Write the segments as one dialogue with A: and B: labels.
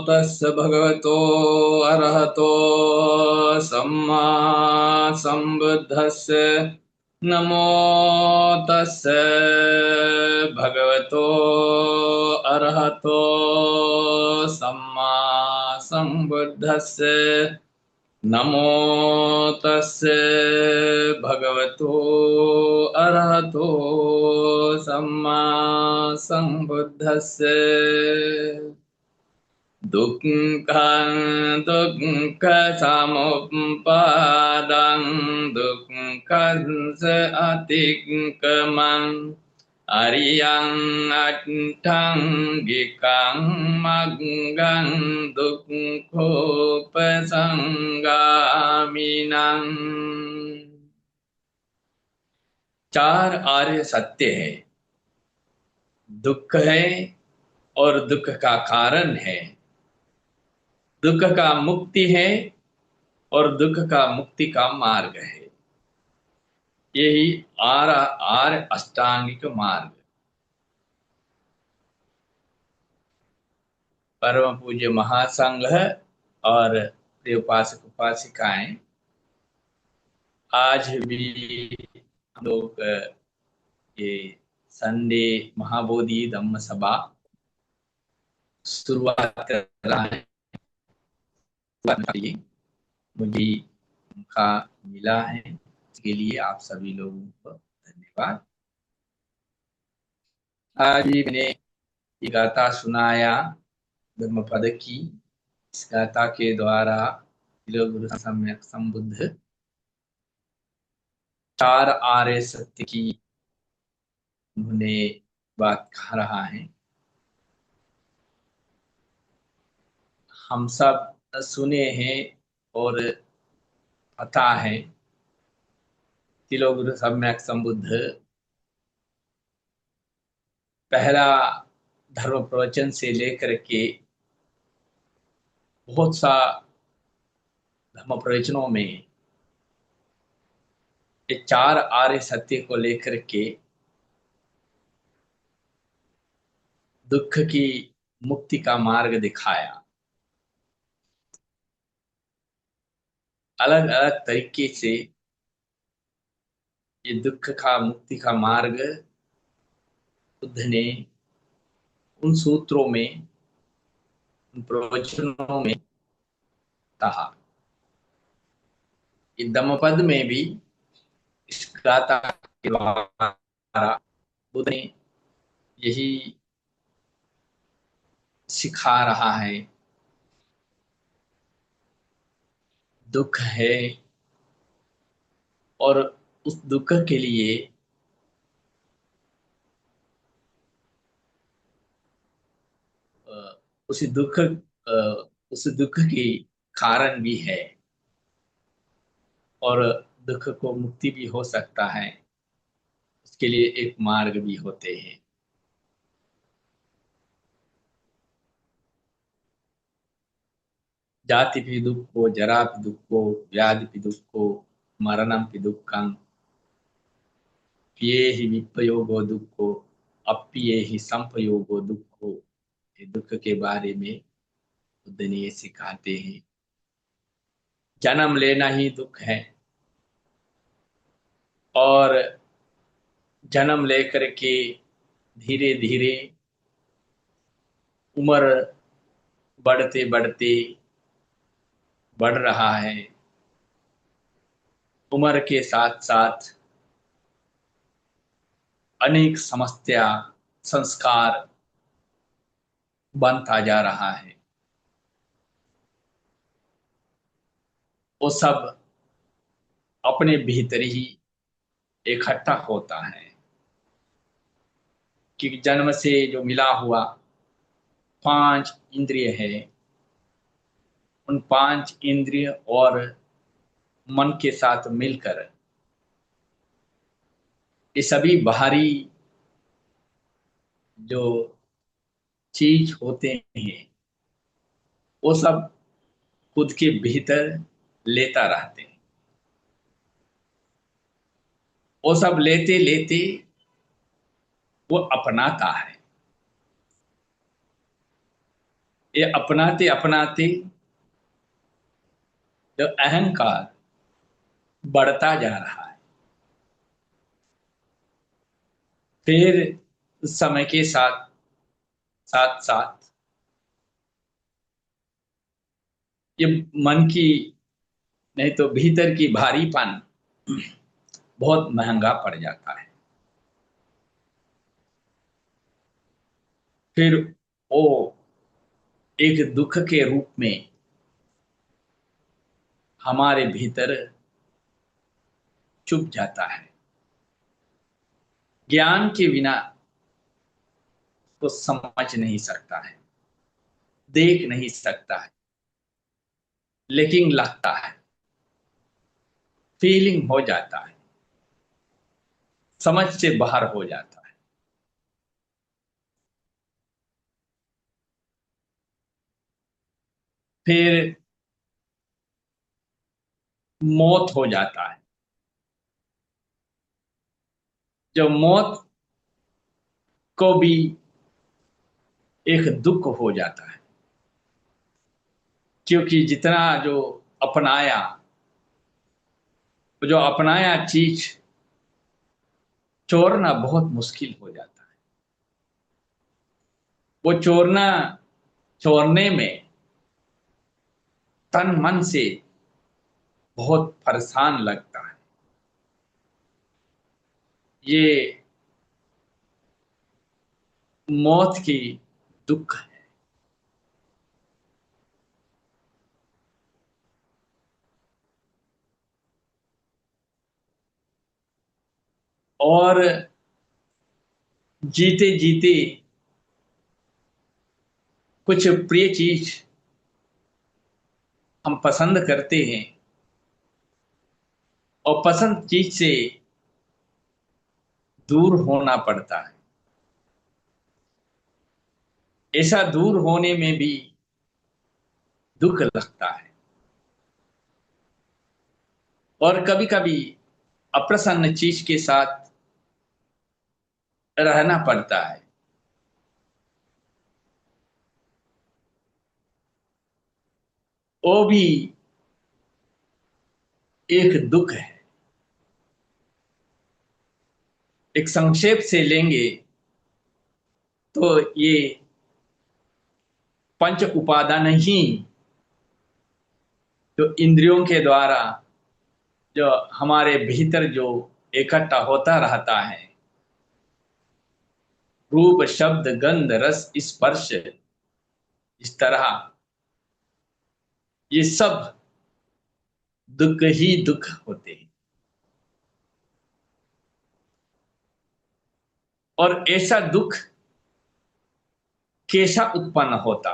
A: तस्य भगवतो अरहतो सम्मा सम्बुद्धस्य। नमो तस्य भगवतो अरहतो सम्मा सम्बुद्धस्य। नमो तस्य भगवतो अरहतो सम्मा सम्बुद्धस्य। दुःखं दुःखसमुत्पादं दुःखस्य अतिक्रमम् अरियं अष्टांगिकं मग्गं दुःखोपसंगामिनम्। चार आर्य सत्य है। दुख है और दुख का कारण है, दुख का मुक्ति है और दुख का मुक्ति का मार्ग है। यही आर्य अष्टांगिक मार्ग। परम पूज्य महासंघ और प्रिय उपासक उपासिकाएं, आज भी हम लोग ये संडे महाबोधि धम्म सभा शुरुआत कर रहा है। मुझे मौका मिला है, इसके लिए आप सभी लोगों को धन्यवाद। आज भी मैंने ये गाथा सुनाया धर्मपद की। इस गाथा के द्वारा गुरु सम्यक संबुद्ध चार आर्य सत्य की उन्होंने बात कह रहा है। हम सब सुने हैं और पता है गुरु सम्यक संबुद्ध पहला धर्म प्रवचन से लेकर के बहुत सा धर्म प्रवचनों में ये चार आर्य सत्य को लेकर के दुख की मुक्ति का मार्ग दिखाया। अलग अलग तरीके से ये दुख का मुक्ति का मार्ग बुद्ध ने उन सूत्रों में, उन प्रवचनों में कहा। ये धम्मपद में भी इस गाथा के द्वारा बुद्ध ने यही सिखा रहा है। दुख है और उस दुख के लिए उस दुख उस दुख की कारण भी है और दुख को मुक्ति भी हो सकता है। उसके लिए एक मार्ग भी होते हैं। जाति भी दुःखो जरा भी दुःखो व्याधि भी दुःखो मरणम भी दुःखं पिये ही विपयोगो दुःखो अप्पिये ही संपयोगो दुःखो। ये दुख के बारे में बुद्ध ने ये सिखाते हैं। जन्म लेना ही दुख है और जन्म लेकर के धीरे धीरे उम्र बढ़ते बढ़ते बढ़ रहा है। उम्र के साथ साथ अनेक समस्या संस्कार बनता जा रहा है। वो सब अपने भीतर ही इकट्ठा होता है कि जन्म से जो मिला हुआ पांच इंद्रिय है, उन पांच इंद्रिय और मन के साथ मिलकर ये सभी बाहरी जो चीज होते हैं वो सब खुद के भीतर लेता रहते हैं। वो सब लेते लेते वो अपनाता है। ये अपनाते अपनाते जो अहंकार बढ़ता जा रहा है, फिर समय के साथ साथ साथ ये मन की, नहीं तो भीतर की भारीपन बहुत महंगा पड़ जाता है। फिर वो एक दुख के रूप में हमारे भीतर चुप जाता है। ज्ञान के बिना तो समझ नहीं सकता है, देख नहीं सकता है, लेकिन लगता है, फीलिंग हो जाता है, समझ से बाहर हो जाता है। फिर मौत हो जाता है। जो मौत को भी एक दुख हो जाता है, क्योंकि जितना जो अपनाया चीज चोरना बहुत मुश्किल हो जाता है। वो चोरने में तन मन से बहुत परेशान लगता है। ये मौत की दुख है। और जीते जीते कुछ प्रिय चीज हम पसंद करते हैं, और पसंद चीज से दूर होना पड़ता है। ऐसा दूर होने में भी दुख लगता है, और कभी कभी अप्रसन्न चीज के साथ रहना पड़ता है। वो भी एक दुख है। एक संक्षेप से लेंगे तो ये पंच उपादान ही, जो इंद्रियों के द्वारा जो हमारे भीतर जो इकट्ठा होता रहता है, रूप शब्द गंध रस स्पर्श, इस तरह ये सब दुख ही दुख होते हैं। और ऐसा दुख कैसा उत्पन्न होता,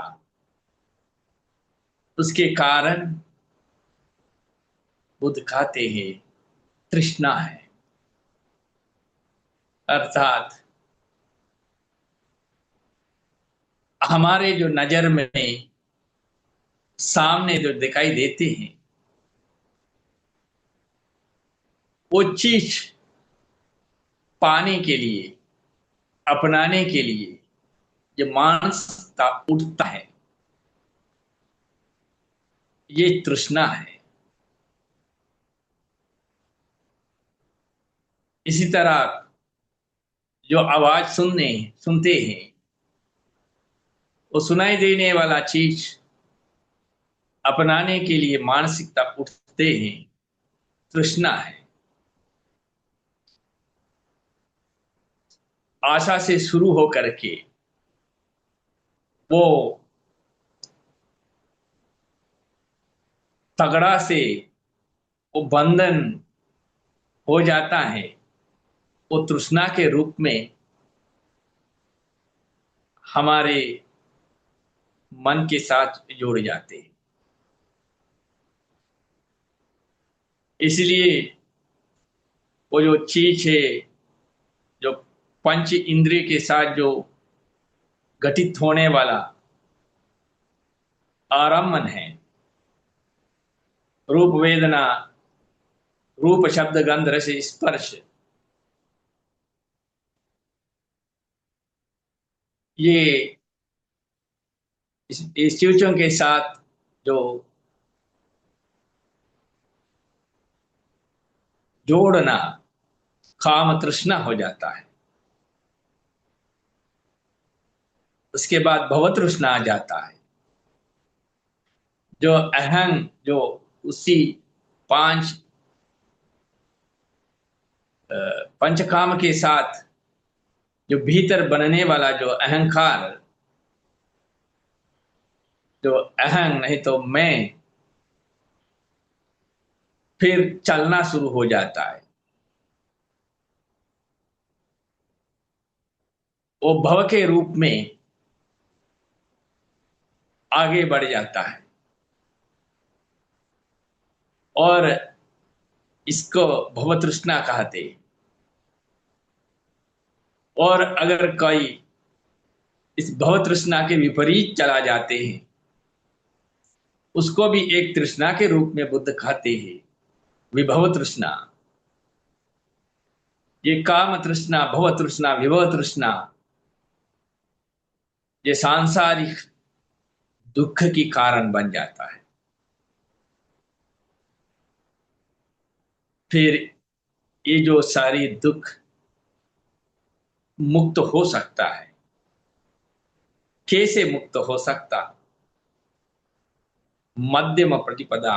A: उसके कारण बुद्ध कहते हैं तृष्णा है। अर्थात हमारे जो नजर में सामने जो दिखाई देते हैं, वो चीज पाने के लिए, अपनाने के लिए जो मानसिकता उठता है, ये तृष्णा है। इसी तरह जो आवाज सुनते हैं, वो सुनाई देने वाला चीज अपनाने के लिए मानसिकता उठते हैं, तृष्णा है। आशा से शुरू होकर के वो तगड़ा से वो बंधन हो जाता है, वो तृष्णा के रूप में हमारे मन के साथ जुड़ जाते हैं। इसलिए वो जो चीज है, जो पंच इंद्रिय के साथ जो घटित होने वाला आरम्भन है, रूप वेदना, रूप शब्द गंध रस स्पर्श, ये इस चीजों के साथ जो जोड़ना काम तृष्णा हो जाता है। उसके बाद भव तृष्णा आ जाता है। जो अहंग, जो उसी पांच पंचकाम के साथ जो भीतर बनने वाला जो अहंकार, जो अहंग नहीं तो मैं, फिर चलना शुरू हो जाता है। वो भव के रूप में आगे बढ़ जाता है। और इसको भव तृष्णा कहते हैं। और अगर कोई इस भव तृष्णा के विपरीत चला जाते हैं, उसको भी एक तृष्णा के रूप में बुद्ध कहते हैं, विभव तृष्णा। ये काम तृष्णा, भव तृष्णा, विभव तृष्णा, ये सांसारिक दुख की कारण बन जाता है। फिर ये जो सारी दुख मुक्त हो सकता है, कैसे मुक्त हो सकता? मध्यम प्रतिपदा,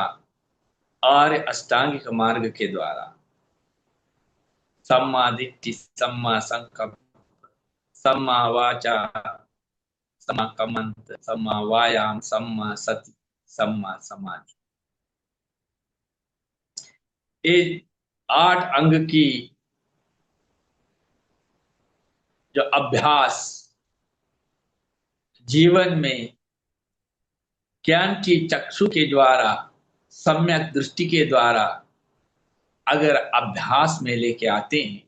A: आर्य अष्टांगिक मार्ग के द्वारा। सम्मा दिट्ठि, सम्मा संकल्प, सम्मा वाचा, सम्मा कम्मंत, सम्मा वायाम, सम्मा सति, सम्मा समाधि। ये 8 अंग की जो अभ्यास जीवन में ज्ञान की चक्षु के द्वारा, सम्यक दृष्टि के द्वारा अगर अभ्यास में लेके आते हैं,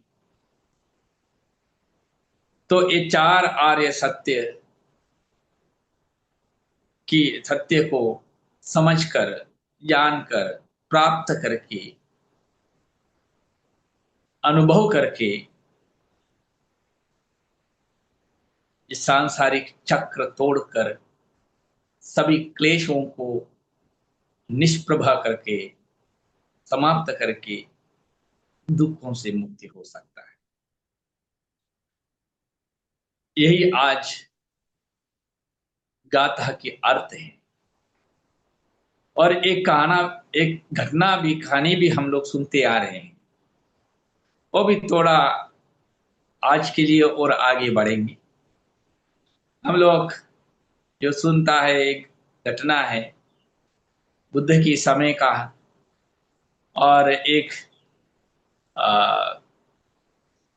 A: तो ये 4 आर्य सत्य की सत्य को समझकर, जानकर, प्राप्त करके, अनुभव करके इस सांसारिक चक्र तोड़कर सभी क्लेशों को निष्प्रभा करके, समाप्त करके दुखों से मुक्ति हो सकता है। यही आज गाथा की अर्थ है। और एक कहाना, एक घटना भी, कहानी भी हम लोग सुनते आ रहे हैं। वो भी थोड़ा आज के लिए और आगे बढ़ेंगे। हम लोग जो सुनता है, एक घटना है बुद्ध की समय का। और एक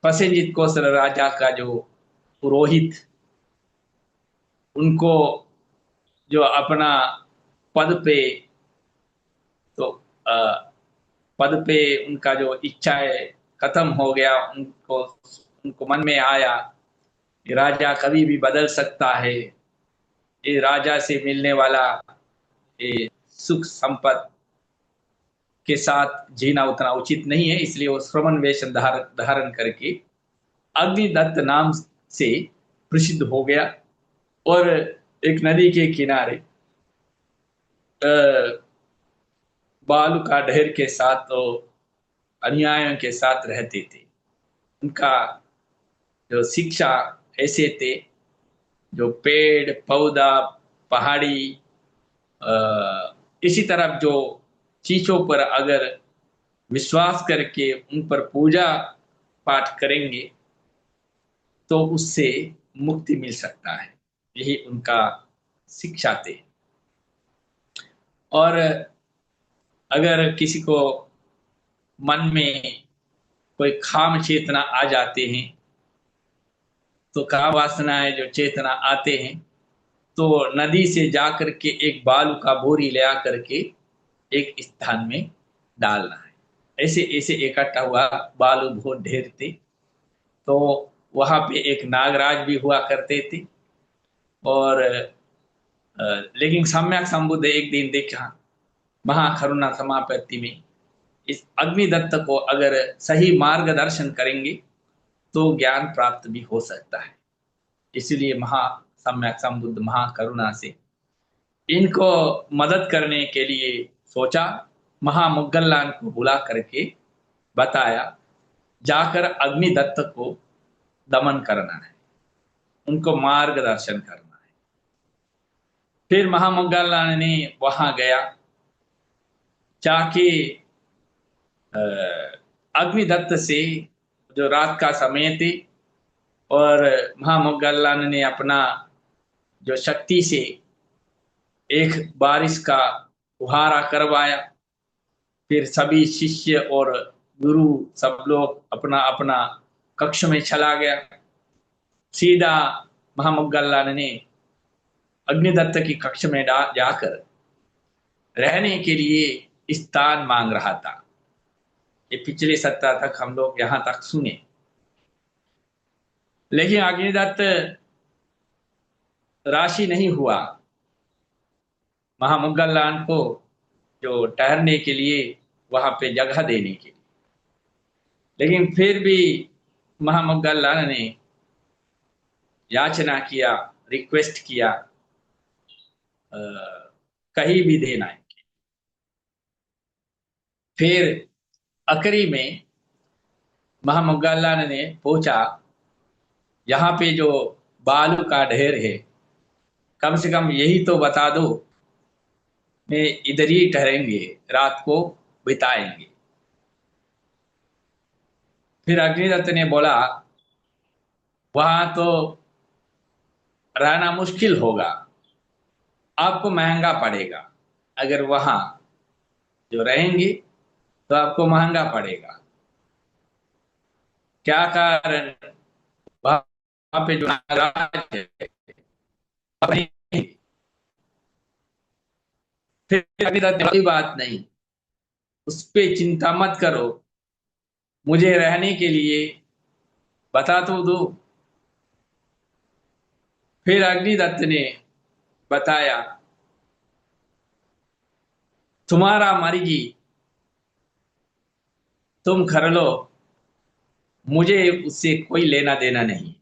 A: प्रसेनजित कौशल राजा का जो पुरोहित, उनको जो अपना पद पे, तो पद पे उनका जो इच्छा है खत्म हो गया। उनको उनको मन में आया कि राजा कभी भी बदल सकता है, ये राजा से मिलने वाला ये सुख संपत्ति के साथ जीना उतना उचित नहीं है। इसलिए वो श्रमण वेश धारण करके अग्निदत्त नाम से प्रसिद्ध हो गया। और एक नदी के किनारे बालू का ढेर के साथ, तो अनुयायियों के साथ रहते थे। उनका जो शिक्षा ऐसे थे, जो पेड़ पौधा, पहाड़ी, इसी तरह जो चीजों पर अगर विश्वास करके उन पर पूजा पाठ करेंगे, तो उससे मुक्ति मिल सकता है। यही उनका शिक्षा थे। और अगर किसी को मन में कोई काम चेतना आ जाते हैं, तो काम वासनाएं जो चेतना आते हैं, तो नदी से जाकर के एक बालू का बोरी ले आकर के एक स्थान में डालना है। ऐसे ऐसे इकट्ठा हुआ, बालू बहुत ढेर थे। तो वहां पे एक नागराज भी हुआ करते थे। और लेकिन सम्यक संबुद्ध एक दिन देखा, महाकरुणा समापत्ति में, इस अग्निदत्त को अगर सही मार्गदर्शन करेंगे तो ज्ञान प्राप्त भी हो सकता है। इसलिए सम्यक संबुद्ध महाकरुणा से इनको मदद करने के लिए सोचा। महामोग्गलान को बुला करके बताया, जाकर अग्निदत्त को दमन करना है, उनको मार्गदर्शन करना है। फिर महामोग्गलान ने वहां गया, जाके अग्निदत्त से, जो रात का समय थी, और महामोग्गलान ने अपना जो शक्ति से एक बारिश का फुहारा करवाया। फिर सभी शिष्य और गुरु सब लोग अपना अपना कक्ष में चला गया। सीधा महामोग्गलान ने अग्निदत्त की कक्ष में जाकर रहने के लिए स्थान मांग रहा था। ये पिछले सप्ताह तक हम लोग यहां तक सुने, लेकिन अग्निदत्त राशि नहीं हुआ महामोग्गलान को जो ठहरने के लिए वहां पे जगह देने के लिए। लेकिन फिर भी महामोग्गलान ने याचना किया, रिक्वेस्ट किया, अ, कहीं भी देना है। फिर आखिरी में महामोग्गलान ने पूछा, यहाँ पे जो बालू का ढेर है, कम से कम यही तो बता दो, मैं इधर ही ठहरेंगे, रात को बिताएंगे। फिर अग्निदत्त ने बोला, वहां तो रहना मुश्किल होगा, आपको महंगा पड़ेगा। अगर वहां जो रहेंगे तो आपको महंगा पड़ेगा। क्या कारण? वहां पे जो नागराज है, अपनी। फिर अग्निदत्त ने, कोई बात नहीं, उस पे चिंता मत करो, मुझे रहने के लिए बता तो दो। फिर अग्निदत्त ने बताया, तुम्हारा मर्जी, तुम कर लो, मुझे उससे कोई लेना देना नहीं।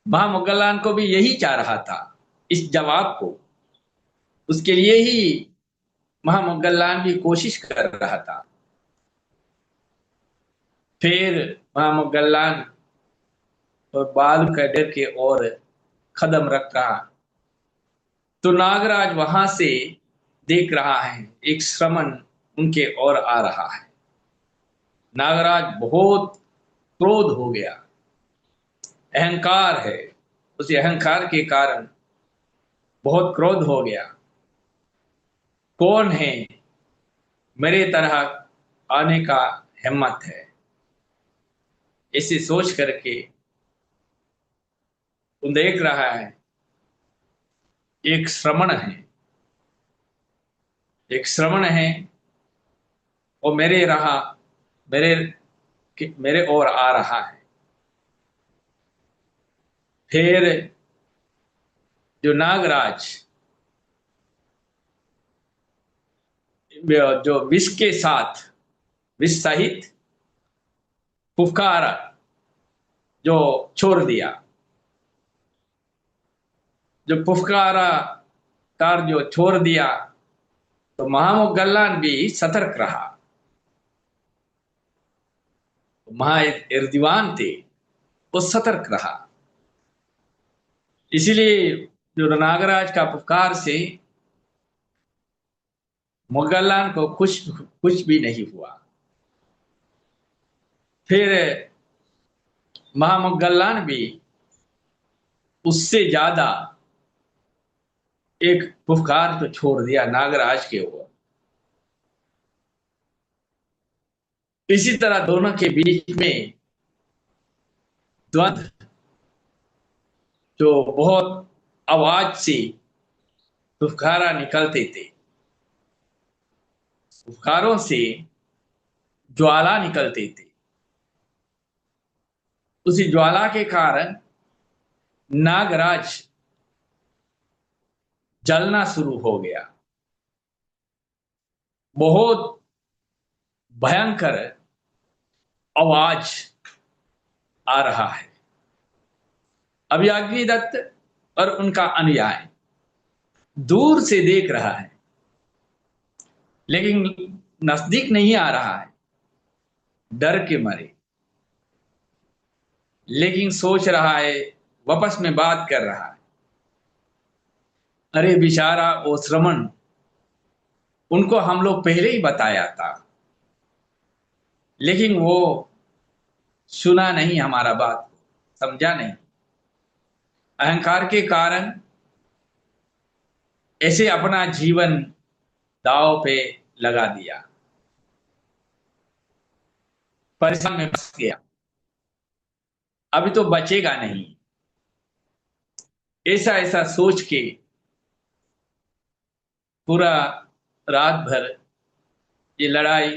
A: महामुगलान को भी यही चाह रहा था, इस जवाब को। उसके लिए ही महामुगलान भी कोशिश कर रहा था। फिर महामुगलान और बाल का डर के ओर कदम रख रहा, तो नागराज वहां से देख रहा है, एक श्रमण उनके ओर आ रहा है। नागराज बहुत क्रोध हो गया, अहंकार है, उस अहंकार के कारण बहुत क्रोध हो गया। कौन है मेरे तरह आने का हिम्मत है, ऐसे सोच करके वो देख रहा है, एक श्रमण है, एक श्रमण है, वो मेरे मेरे ओर आ रहा है। फिर जो नागराज जो विष के साथ, विष सहित फुफकारा जो छोड़ दिया, जो फुफकारा कार जो छोड़ दिया, तो महामुगल्लान भी सतर्क रहा। महाइर्दिवान थे, वो सतर्क रहा। इसीलिए जो नागराज का पुकार से मुगल्लान को कुछ कुछ भी नहीं हुआ। फिर महामुगल्लान भी उससे ज्यादा एक फुफकार तो छोड़ दिया नागराज के ओर। इसी तरह दोनों के बीच में द्वंद्व, जो बहुत आवाज से फुफकारा निकलते थे, फुफकारों से ज्वाला निकलते थे, उसी ज्वाला के कारण नागराज जलना शुरू हो गया। बहुत भयंकर आवाज आ रहा है। अभी अग्निदत्त और उनका अनुयायी दूर से देख रहा है, लेकिन नजदीक नहीं आ रहा है डर के मारे, लेकिन सोच रहा है, वापस में बात कर रहा है, अरे बेचारा वो श्रमण, उनको हम लोग पहले ही बताया था, लेकिन वो सुना नहीं, हमारा बात समझा नहीं। अहंकार के कारण ऐसे अपना जीवन दांव पे लगा दिया, परेशान में फंस गया, अभी तो बचेगा नहीं। ऐसा ऐसा सोच के पूरा रात भर ये लड़ाई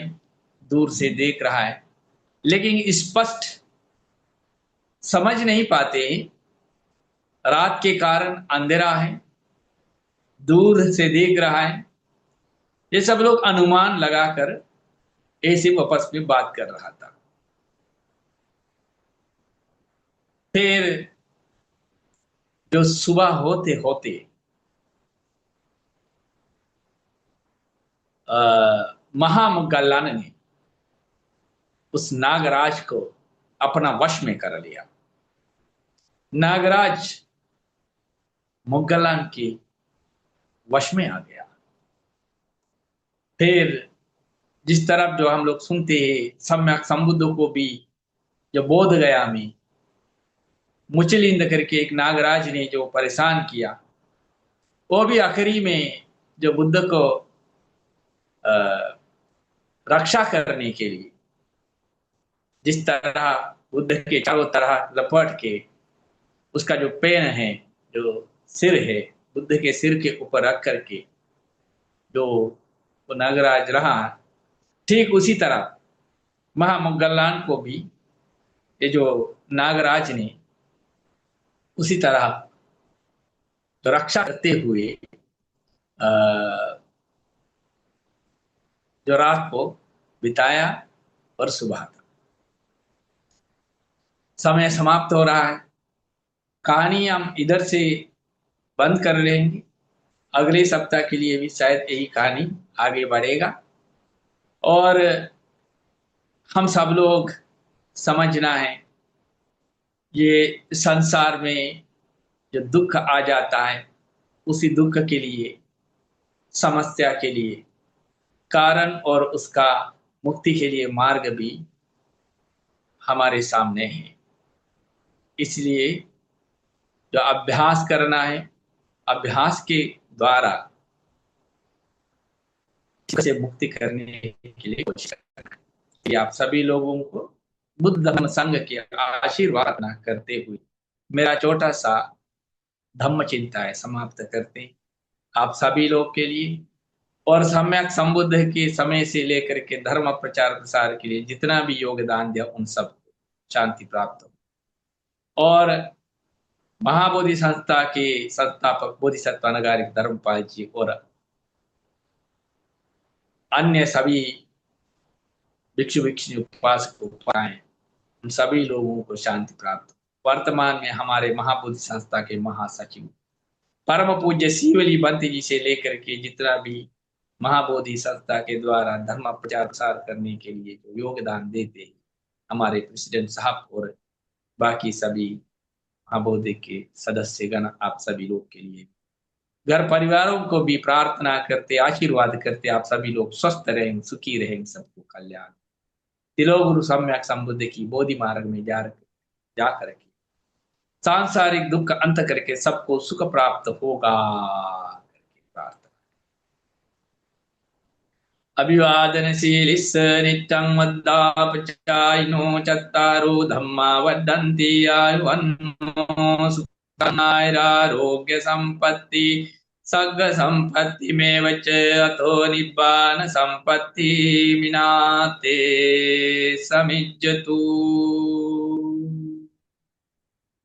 A: दूर से देख रहा है, लेकिन स्पष्ट समझ नहीं पाते, रात के कारण अंधेरा है, दूर से देख रहा है। ये सब लोग अनुमान लगाकर ऐसे आपस में बात कर रहा था। फिर जो सुबह होते होते महामुगल्लान ने उस नागराज को अपना वश में कर लिया। नागराज मुगल्लान के वश में आ गया। फिर जिस तरफ जो हम लोग सुनते हैं, सम्यक संबुद्ध को भी जो बोध गया में मुचलिंद करके एक नागराज ने जो परेशान किया, वो भी आखिरी में जो बुद्ध को रक्षा करने के लिए जिस तरह बुद्ध के चारों तरह लपट के उसका जो पेन है, जो सिर है, बुद्ध के सिर के ऊपर रख करके जो वो नागराज रहा, ठीक उसी तरह महामुगल्लान को भी ये जो नागराज ने उसी तरह तो रक्षा करते हुए जो रात को बिताया और सुबह था। समय समाप्त हो रहा है, कहानी हम इधर से बंद कर लेंगे। अगले सप्ताह के लिए भी शायद यही कहानी आगे बढ़ेगा और हम सब लोग समझना है, ये संसार में जो दुख आ जाता है उसी दुख के लिए, समस्या के लिए कारण और उसका मुक्ति के लिए मार्ग भी हमारे सामने है। इसलिए जो अभ्यास करना है, अभ्यास के द्वारा से मुक्ति करने के लिए कोशिश करना है। आप सभी लोगों को बुद्ध धम्म संघ के आशीर्वाद करते हुए मेरा छोटा सा धम्म चिंता है समाप्त करते हैं आप सभी लोग के लिए। और सम्यक संबुद्ध के समय से लेकर के धर्म प्रचार प्रसार के लिए जितना भी योगदान दिया उन सब शांति प्राप्त हो। और महाबोधि संस्था के संस्थापक बोधिसत्व नगारिक धर्मपाल जी और अन्य सभी भिक्षु भिक्षुणी उपासक उपाएं, उन सभी लोगों को शांति प्राप्त हो। वर्तमान में हमारे महाबोधि संस्था के महासचिव परम पूज्य शिवली बंती जी से लेकर के जितना भी महाबोधि संस्था के द्वारा धर्म प्रचार प्रसार करने के लिए जो योगदान देते हैं हमारे प्रेसिडेंट साहब और बाकी सभी महाबोधि के सदस्यगण, आप सभी लोग के लिए घर परिवारों को भी प्रार्थना करते, आशीर्वाद करते, आप सभी लोग स्वस्थ रहें, सुखी रहें, सबको कल्याण। तिलो गुरु सम्यक संबुद्ध की बोधि मार्ग में जाकर के सांसारिक दुख अंत करके सबको सुख प्राप्त होगा करके प्रार्थना। अभिवादनशीलिस् नित्यं वद्दापचायिनो चत्तारो धम्मा वर्धन्ति आयुवन्नो सुखानायरारोग्य संपत्ति सग्ग संपत्ति में वच अतो निब्बान संपत्ति मिनाते समिज्जतु।